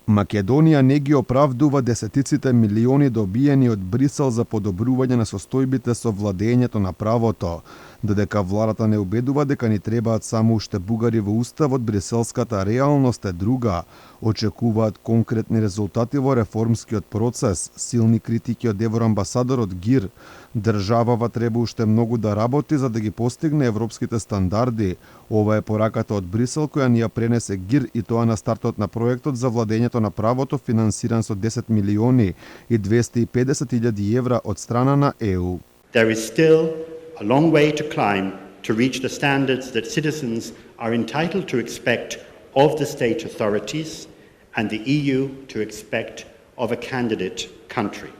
Македонија не ги оправдува десетиците милиони добиени од Брисел за подобрување на состојбите со владењето на правото, додека владата не убедува дека ни требаат само уште бугари во уставот, бриселската реалност е друга. Очекуваат конкретни резултати во реформскиот процес, силни критики од евроамбасадорот ГИР. Државава треба уште многу да работи за да ги постигне европските стандарди. Ова е пораката од Брисел која ни ја пренесе ГИР, и тоа на стартот на проектот за владењето на правото, финансиран со 10 милиони и 250.000 евра од страна на ЕУ. There is still a long way to climb to reach the standards that citizens are entitled to expect of the state authorities and the EU to expect of a candidate country.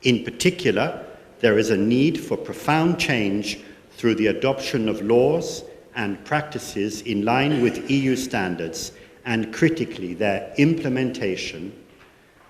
In particular, there is a need for profound change through the adoption of laws and practices in line with EU standards and critically their implementation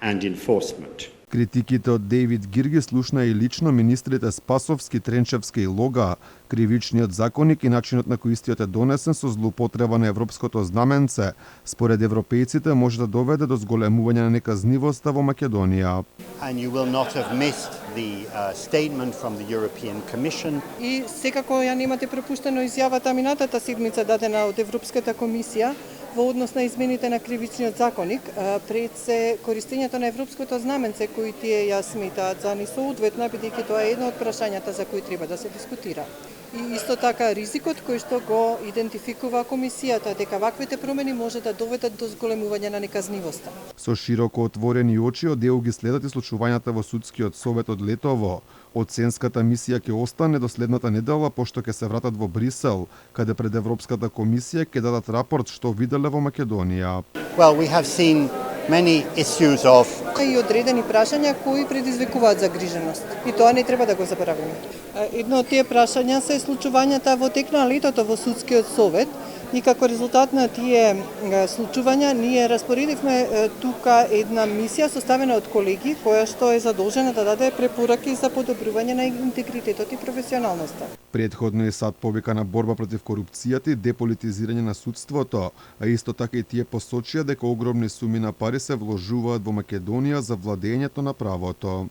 and enforcement. Критиките од Дейвид ГИР ги слушна и лично министрите Спасовски, Тренчевски и Лога. Кривичниот законник и начинот на кој истиот е донесен со злоупотреба на европското знаменце, според европејците може да доведе до зголемување на неказнивоста во Македонија. And you will not have missed the statement from the European Commission. И секако ја немате пропуштено изјавата минатата седмица дадена од Европската комисија во однос на измените на кривичниот законник, пред се користењето на европското знаменце кои тие ја сметаат за несоодветна, бидејќи тоа е едно од прашањата за кои треба да се дискутира. И исто така ризикот кој што го идентификува комисијата, дека ваквите промени може да доведат до зголемување на неказнивоста. Со широко отворени очи од ЕУ ги следат и случувањата во судскиот совет од летово. Оценската мисија ќе остане до следната недела, пошто ќе се вратат во Брисел, каде пред Европската комисија ќе дадат рапорт што виделе во Македонија. Well, we have seen many issues of И одредени прашања кои предизвикуваат загриженост. И тоа не треба да го забораваме. Едно од тие прашања се случувањата во тек на летото во судскиот совет, и како резултат на тие случувања ние распоредивме тука една мисија составена од колеги која што е задолжена да даде препораки за подобрување на интегритетот и професионалноста. Предходно и САД повика на борба против корупцијата и деполитизирање на судството, а исто така и тие посочија дека огромни суми на пари се вложуваат во Македонија за владењето на правото.